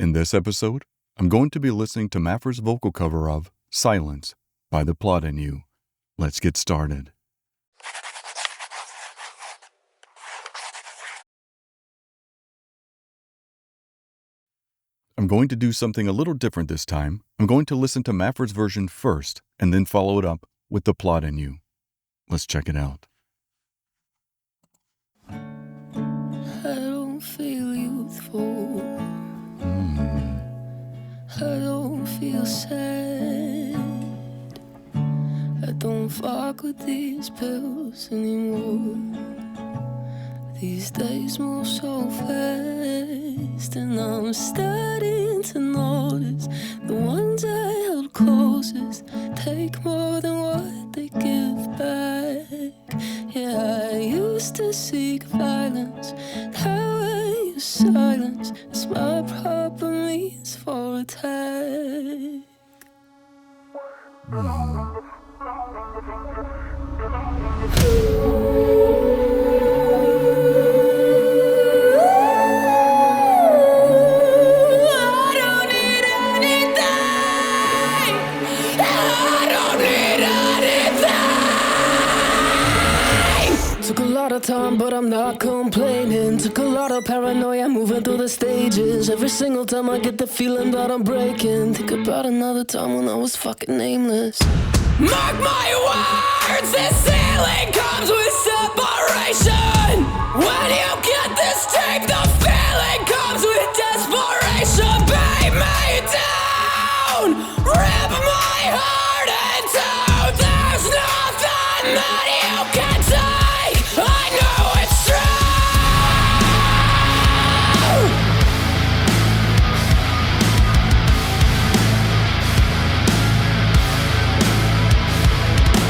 In this episode, I'm going to be listening to Mafer's vocal cover of Silence by The Plot in You. Let's get started. I'm going to do something a little different this time. I'm going to listen to Mafer's version first and then follow it up with The Plot in You. Let's check it out. I don't feel youthful. I don't feel sad. I don't fuck with these pills anymore. These days move so fast, and I'm starting to notice the ones I held closest take more than what they give back. Yeah, I used to seek violence, now I use silence as my proper means for attack. Took a lot of time, but I'm not complaining. Took a lot of paranoia moving through the stages. Every single time I get the feeling that I'm breaking. Think about another time when I was fucking nameless. Mark my words, this ceiling comes with separation. When you get this tape, the feeling comes with desperation. Beat me down, rip my heart in two. There's nothing that you can take. I know it's true.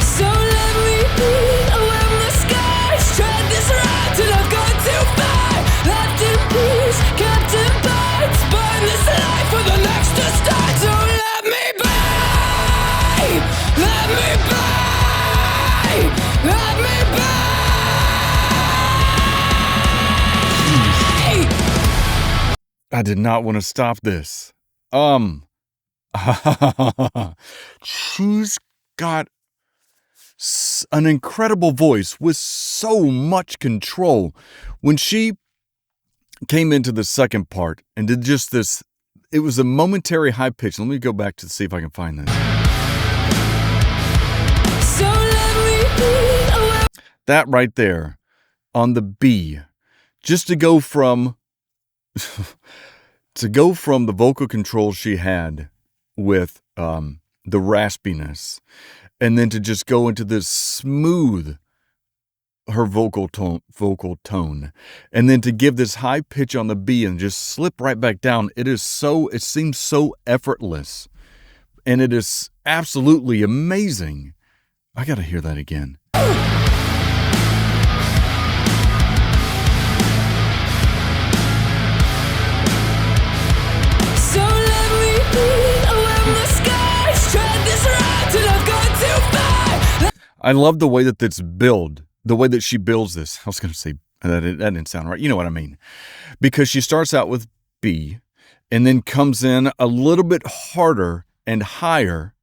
So let me be when the skies tread this road till I've gone too far. Left in peace, kept in bites. Burn this life for the next to start. So let me be. Let me be. Let me be. I did not want to stop this. She's got an incredible voice with so much control. When she came into the second part and did just this, it was a momentary high pitch. Let me go back to see if I can find this. So let me be. That right there on the B, just to go from the vocal control she had with the raspiness, and then to just go into this smooth her vocal tone, and then to give this high pitch on the B and just slip right back down. It seems so effortless, and it is absolutely amazing. I gotta hear that again. I love the way that it's built, the way that she builds this. I was going to say, that didn't sound right. You know what I mean. Because she starts out with B and then comes in a little bit harder and higher.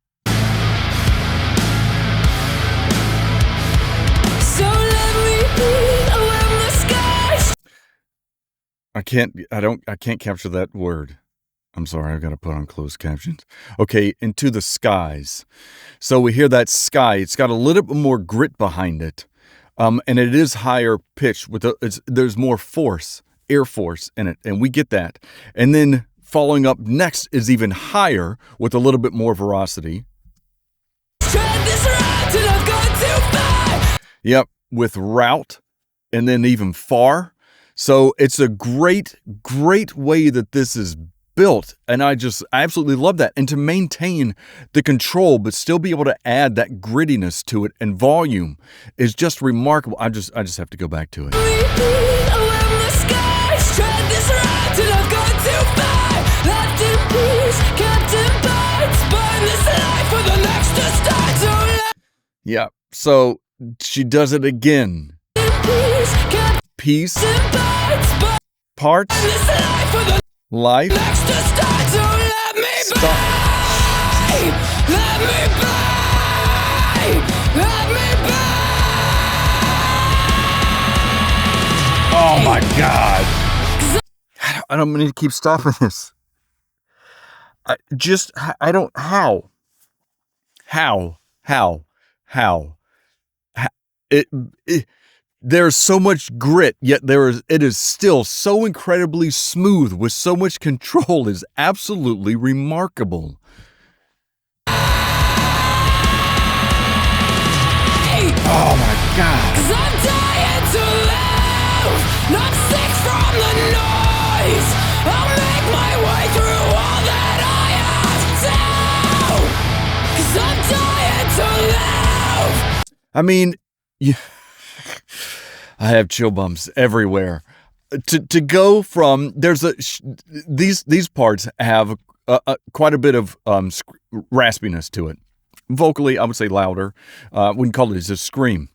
So let me be when the skies. I can't capture that word. I'm sorry, I've got to put on closed captions. Okay, into the skies. So we hear that sky. It's got a little bit more grit behind it. And it is higher pitch. There's more force, air force in it. And we get that. And then following up next is even higher with a little bit more veracity. Yep, with route and then even far. So it's a great, great way that this is built, and I absolutely love that. And to maintain the control but still be able to add that grittiness to it and volume is just remarkable. I just have to go back to it. Yeah, so she does it again. Peace, parts, life. stop. Let me be! Let me be! Oh my God. I don't need to keep stopping this. I don't, how? It, there's so much grit, yet it is still so incredibly smooth with so much control is absolutely remarkable. Oh my God. 'Cause I'm dying to live, not sick from the noise. I'll make my way through all that I have to. 'Cause I'm dying to live. I mean, I have chill bumps everywhere. To go from these parts have quite a bit of raspiness to it. Vocally, I would say louder. We can call it a scream.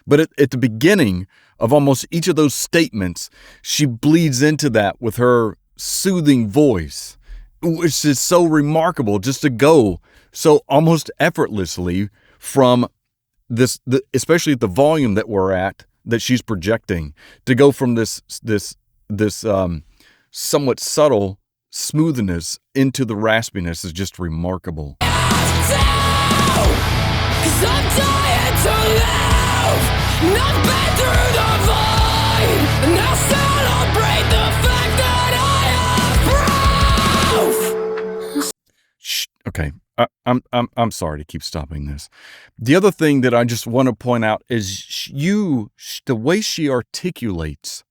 But at the beginning of almost each of those statements, she bleeds into that with her soothing voice, which is so remarkable just to go so almost effortlessly from this, especially at the volume that we're at, that she's projecting, to go from this somewhat subtle smoothness into the raspiness is just remarkable. 'Cause I'm dying to live, not been through the void. Now celebrate the fact that I have proof. Shh, okay, I'm sorry to keep stopping this. The other thing that I just want to point out is the way she articulates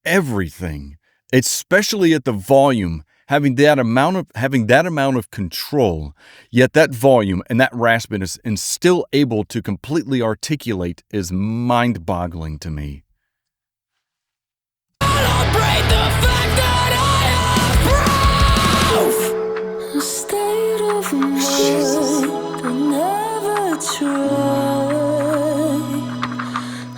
everything, especially at the volume, having that amount of control, yet that volume and that raspiness, and still able to completely articulate, is mind-boggling to me. Celebrate the fact that I have proof. A state of mind I never tried.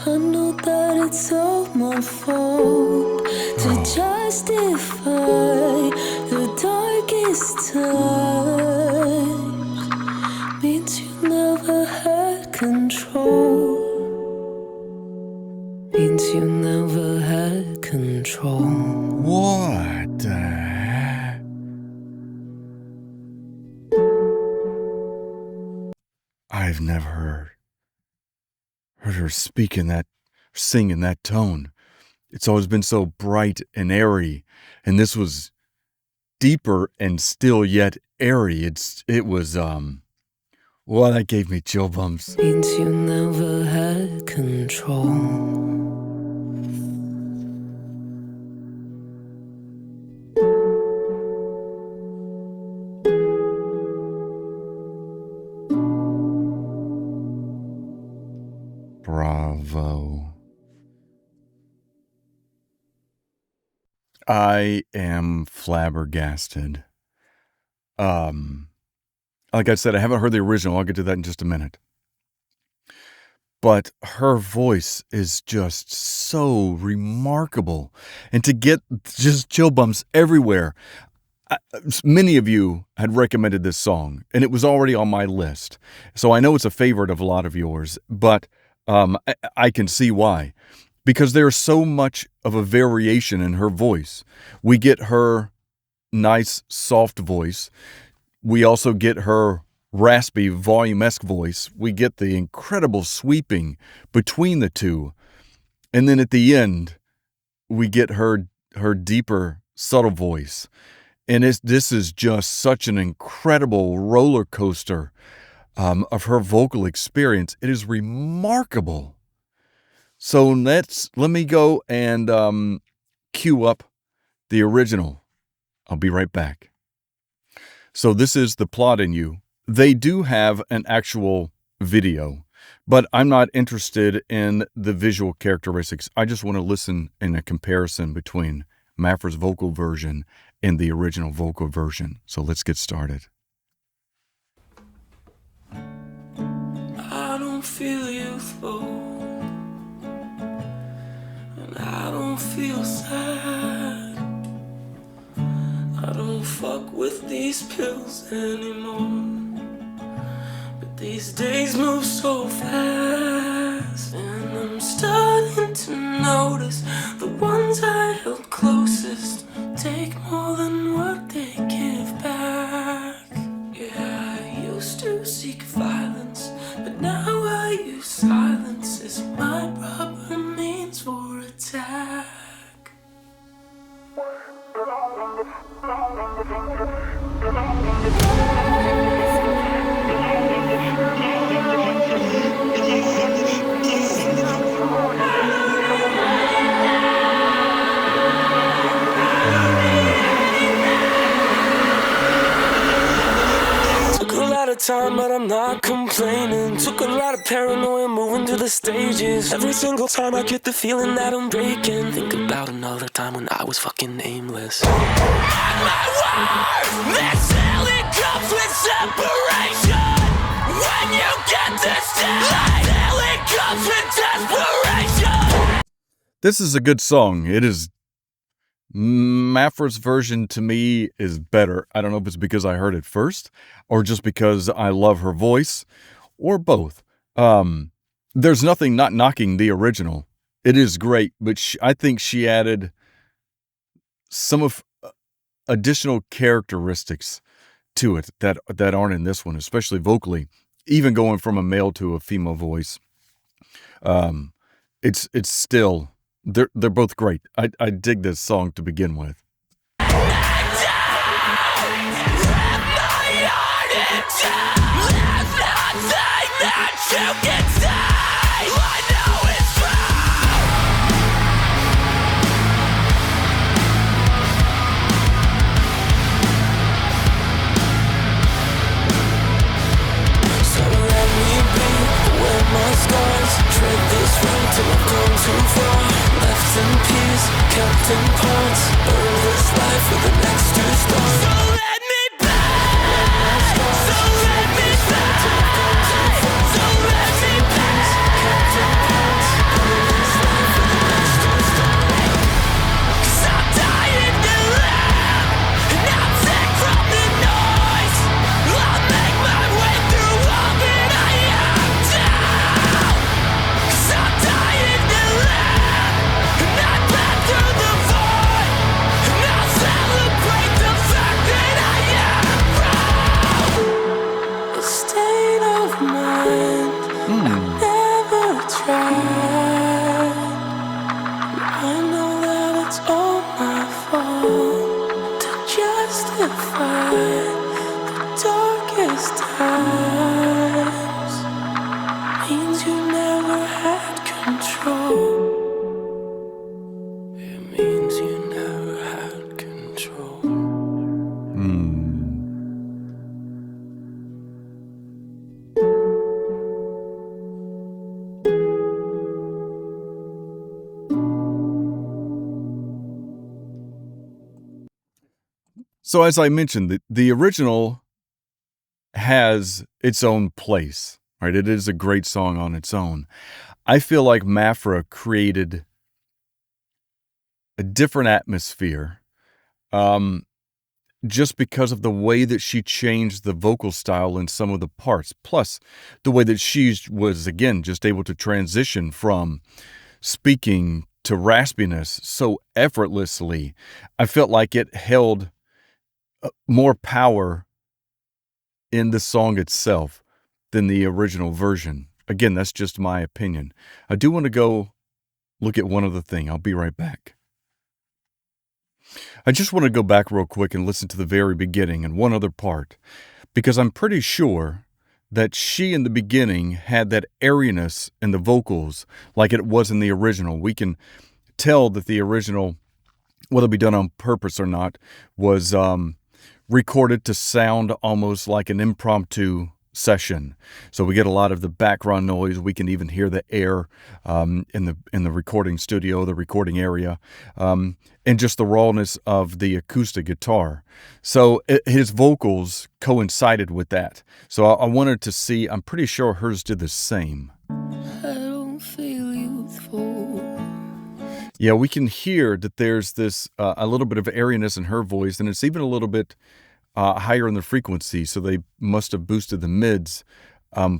I know that it's all my fault to justify the darkest times. Means you never had control. Means you never had control. What the heck? I've never heard her sing in that tone. It's always been so bright and airy, and this was deeper and still yet airy. It was well, that gave me chill bumps. Means you never had control. Bravo. I am flabbergasted. Like I said, I haven't heard the original. I'll get to that in just a minute. But her voice is just so remarkable. And to get just chill bumps everywhere. Many of you had recommended this song, and it was already on my list. So I know it's a favorite of a lot of yours, but I can see why. Because there's so much of a variation in her voice. We get her nice, soft voice. We also get her raspy, volume-esque voice. We get the incredible sweeping between the two. And then at the end, we get her deeper, subtle voice. And this is just such an incredible roller coaster of her vocal experience. It is remarkable. So let me go and cue up the original. I'll be right back. So this is The Plot in You. They do have an actual video, but I'm not interested in the visual characteristics. I just want to listen in a comparison between MAPHRA's vocal version and the original vocal version. So let's get started. I don't feel youthful, and I don't feel sad. I don't fuck with these pills anymore. But these days move so fast, and I'm starting to notice the ones I held closest take more than what they give back. Yeah, I used to seek violence, but now I use silence as my proper means for attack. Took a lot of time, but I'm not complaining. Took a lot of paranoia moving through the stages. Every single time I get the feeling that I'm breaking, think about another time when I was fucking aimless. My word, this only comes with separation. When you get this dead, it only comes with desperation. This is a good song. It is. MAPHRA's version to me is better. I don't know if it's because I heard it first or just because I love her voice or both. There's nothing not knocking the original. It is great, but I think she added some of additional characteristics to it that aren't in this one, especially vocally, even going from a male to a female voice. It's still, they're both great. I dig this song to begin with. My scars tread this road till I've gone too far. Left in peace, kept in parts. Burn this life for the next two stars. So let me back. So let me back. So let me back. Kept in parts. Burn this life for the next two stars. 'Cause I'm dying to live, and I'm sick from the noise. I'll make my way through all that I am. I'm dying to live, and I pass through the void, and I'll celebrate the fact that I am proud. A state of mind I never tried. I know that it's all my fault to justify the darkest times. Means you never had control. It means you never had control. So as I mentioned, the original has its own place, right? It is a great song on its own. I feel like MAPHRA created a different atmosphere just because of the way that she changed the vocal style in some of the parts, plus the way that she was, again, just able to transition from speaking to raspiness so effortlessly. I felt like it held more power in the song itself than the original version. Again, that's just my opinion. I do want to go look at one other thing. I'll be right back. I just want to go back real quick and listen to the very beginning and one other part, because I'm pretty sure that she in the beginning had that airiness in the vocals like it was in the original. We can tell that the original, whether it be done on purpose or not, was recorded to sound almost like an impromptu session. So we get a lot of the background noise. We can even hear the air in the recording studio, the recording area, and just the rawness of the acoustic guitar. So his vocals coincided with that. So I wanted to see, I'm pretty sure hers did the same. I don't feel youthful. Yeah, we can hear that there's this a little bit of airiness in her voice, and it's even a little bit higher in the frequency. So they must have boosted the mids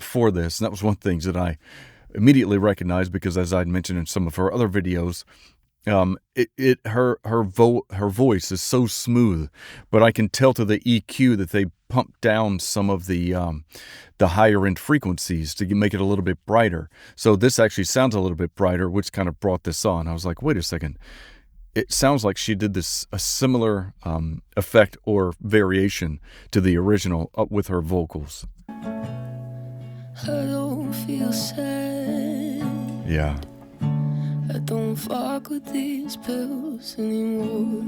for this. And that was one of the things that I immediately recognized because, as I'd mentioned in some of her other videos, her voice is so smooth, but I can tell to the EQ that they pumped down some of the higher end frequencies to make it a little bit brighter. So this actually sounds a little bit brighter, which kind of brought this on. I was like, wait a second. It sounds like she did a similar effect or variation to the original with her vocals. I don't feel sad. Yeah. I don't fuck with these pills anymore.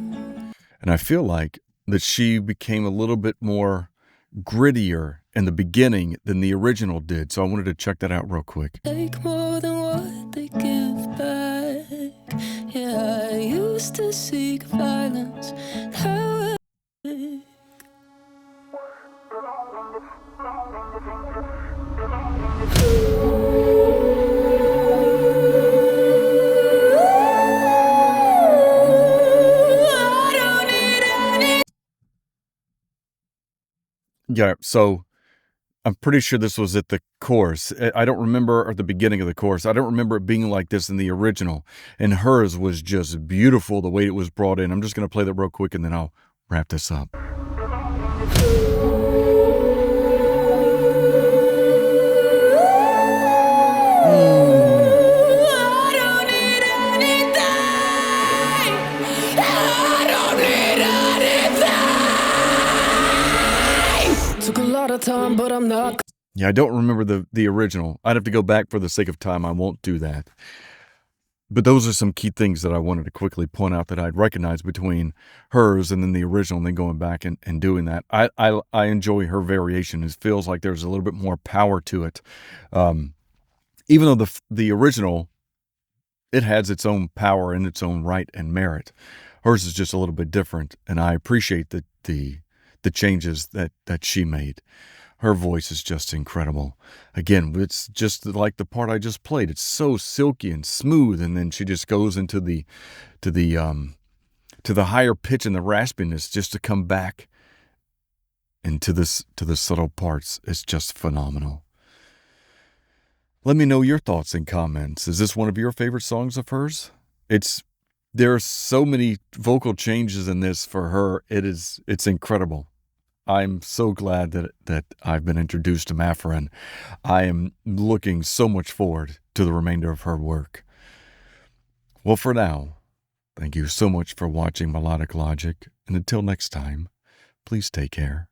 And I feel like that she became a little bit more grittier in the beginning than the original did. So I wanted to check that out real quick. Take more than what they give back. Yeah, I used to seek violence. Now Yeah, so I'm pretty sure this was at the chorus. I don't remember at the beginning of the chorus. I don't remember it being like this in the original. And hers was just beautiful the way it was brought in. I'm just going to play that real quick and then I'll wrap this up. took a lot of time, but I'm not. Yeah, I don't remember the original. I'd have to go back for the sake of time. I won't do that. But those are some key things that I wanted to quickly point out that I'd recognize between hers and then the original, and then going back and doing that. I enjoy her variation. It feels like there's a little bit more power to it. Even though the original, it has its own power in its own right and merit. Hers is just a little bit different, and I appreciate the changes that she made. Her voice is just incredible. Again, it's just like the part I just played. It's so silky and smooth, and then she just goes into the higher pitch and the raspiness just to come back into the subtle parts. It's just phenomenal. Let me know your thoughts and comments. Is this one of your favorite songs of hers? There are so many vocal changes in this for her. It's incredible. I'm so glad that I've been introduced to MAPHRA, and I am looking so much forward to the remainder of her work. Well, for now, thank you so much for watching Melodic Logic, and until next time, please take care.